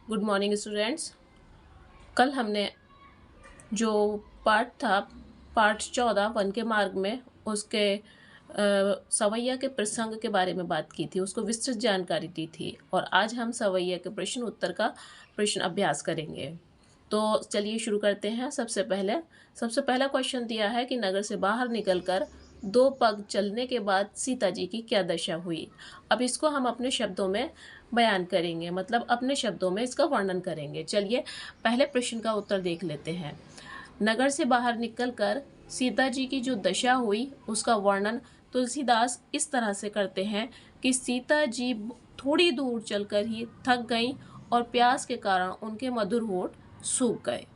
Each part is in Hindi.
Good morning students. कल हमने जो पार्ट था, पार्ट 14 वन के मार्ग में, उसके सवैया के प्रसंग के बारे में बात की थी, उसको विस्तृत जानकारी दी थी। और आज हम सवैया के प्रश्न उत्तर का प्रश्न अभ्यास करेंगे। तो चलिए शुरू करते हैं। सबसे पहला क्वेश्चन दिया है कि नगर से बाहर निकलकर 2 पग चलने के बाद सीता जी की क्या दशा हुई। अब इसको हम अपने शब्दों में बयान करेंगे, मतलब अपने शब्दों में इसका वर्णन करेंगे। चलिए पहले प्रश्न का उत्तर देख लेते हैं। नगर से बाहर निकलकर सीता जी की जो दशा हुई उसका वर्णन तुलसीदास इस तरह से करते हैं कि सीता जी थोड़ी दूर चलकर ही थक गईं और प्यास के कारण उनके मधुर होठ सूख गए।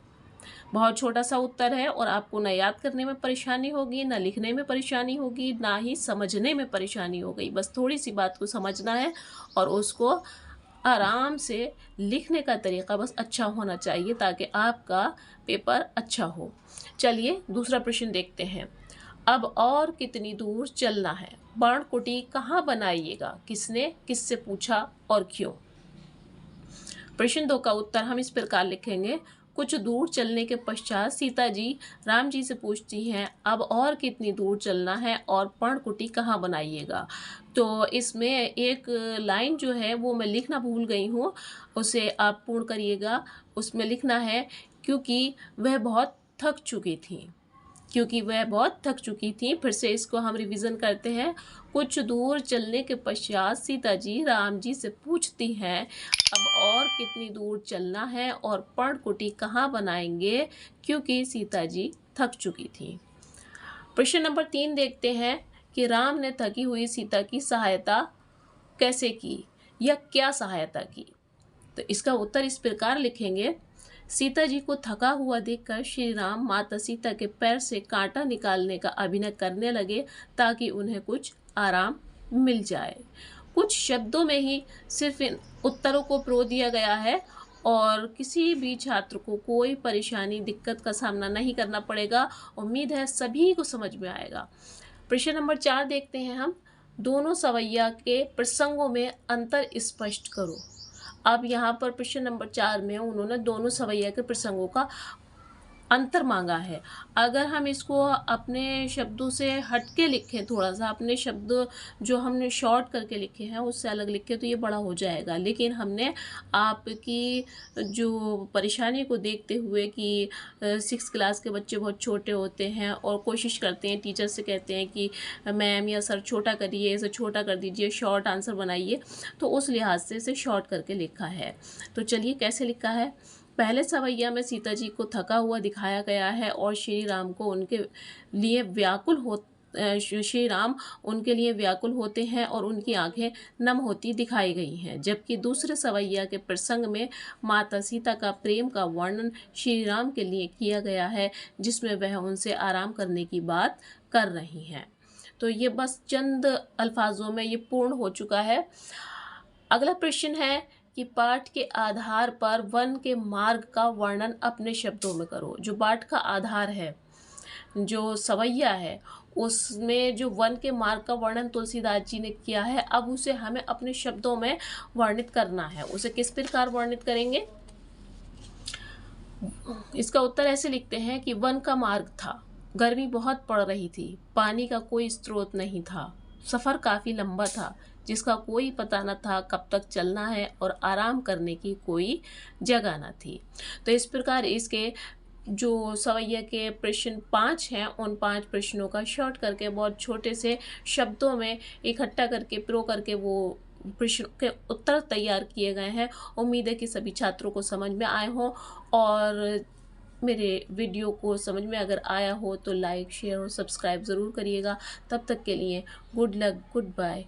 बहुत छोटा सा उत्तर है और आपको न याद करने में परेशानी होगी, न लिखने में परेशानी होगी, ना ही समझने में परेशानी होगी। बस थोड़ी सी बात को समझना है और उसको आराम से लिखने का तरीका बस अच्छा होना चाहिए ताकि आपका पेपर अच्छा हो। चलिए दूसरा प्रश्न देखते हैं। अब और कितनी दूर चलना है? पर्णकुटी कहाँ बनाइएगा? किसने किससे पूछा और क्यों? प्रश्न 2 का उत्तर हम इस प्रकार लिखेंगे। कुछ दूर चलने के पश्चात सीता जी राम जी से पूछती हैं, अब और कितनी दूर चलना है और पर्णकुटी कहाँ बनाइएगा। तो इसमें एक लाइन जो है वो मैं लिखना भूल गई हूँ, उसे आप पूर्ण करिएगा। उसमें लिखना है क्योंकि वह बहुत थक चुकी थी। फिर से इसको हम रिवीजन करते हैं। कुछ दूर चलने के पश्चात सीता जी राम जी से पूछती हैं, अब और कितनी दूर चलना है और पर्णकुटी कहाँ बनाएंगे, क्योंकि सीता जी थक चुकी थी। प्रश्न नंबर 3 देखते हैं कि राम ने थकी हुई सीता की सहायता कैसे की या क्या सहायता की। तो इसका उत्तर इस प्रकार लिखेंगे। सीता जी को थका हुआ देखकर श्री राम माता सीता के पैर से कांटा निकालने का अभिनय करने लगे ताकि उन्हें कुछ आराम मिल जाए। कुछ शब्दों में ही सिर्फ इन उत्तरों को प्रो दिया गया है और किसी भी छात्र को कोई परेशानी दिक्कत का सामना नहीं करना पड़ेगा। उम्मीद है सभी को समझ में आएगा। प्रश्न नंबर 4 देखते हैं हम। दोनों सवैया के प्रसंगों में अंतर स्पष्ट करो। अब यहाँ पर प्रश्न नंबर 4 में उन्होंने दोनों सवैया के प्रसंगों का अंतर मांगा है। अगर हम इसको अपने शब्दों से हट के लिखें, थोड़ा सा अपने शब्द जो हमने शॉर्ट करके लिखे हैं उससे अलग लिखे तो ये बड़ा हो जाएगा। लेकिन हमने आपकी जो परेशानी को देखते हुए कि 6 क्लास के बच्चे बहुत छोटे होते हैं और कोशिश करते हैं, टीचर से कहते हैं कि मैम या सर छोटा करिए, इसे छोटा कर दीजिए, शॉर्ट आंसर बनाइए, तो उस लिहाज से इसे शॉर्ट करके लिखा है। तो चलिए कैसे लिखा है। पहले सवैया में सीता जी को थका हुआ दिखाया गया है और श्री राम उनके लिए व्याकुल होते हैं और उनकी आंखें नम होती दिखाई गई हैं। जबकि दूसरे सवैया के प्रसंग में माता सीता का प्रेम का वर्णन श्री राम के लिए किया गया है, जिसमें वह उनसे आराम करने की बात कर रही हैं। तो ये बस चंद अल्फाजों में ये पूर्ण हो चुका है। अगला प्रश्न है कि पाठ के आधार पर वन के मार्ग का वर्णन अपने शब्दों में करो। जो पाठ का आधार है, जो सवैया है, उसमें जो वन के मार्ग का वर्णन तुलसीदास जी ने किया है, अब उसे हमें अपने शब्दों में वर्णित करना है। उसे किस प्रकार वर्णित करेंगे? इसका उत्तर ऐसे लिखते हैं कि वन का मार्ग था, गर्मी बहुत पड़ रही थी, पानी का कोई स्रोत नहीं था, सफ़र काफ़ी लंबा था जिसका कोई पता न था कब तक चलना है और आराम करने की कोई जगह न थी। तो इस प्रकार इसके जो सवैया के प्रश्न 5 हैं, उन 5 प्रश्नों का शॉर्ट करके बहुत छोटे से शब्दों में इकट्ठा करके प्रो करके वो प्रश्न के उत्तर तैयार किए गए हैं। उम्मीद है कि सभी छात्रों को समझ में आए हों और मेरे वीडियो को समझ में अगर आया हो तो लाइक, शेयर और सब्सक्राइब ज़रूर करिएगा। तब तक के लिए गुड लक, गुड बाय।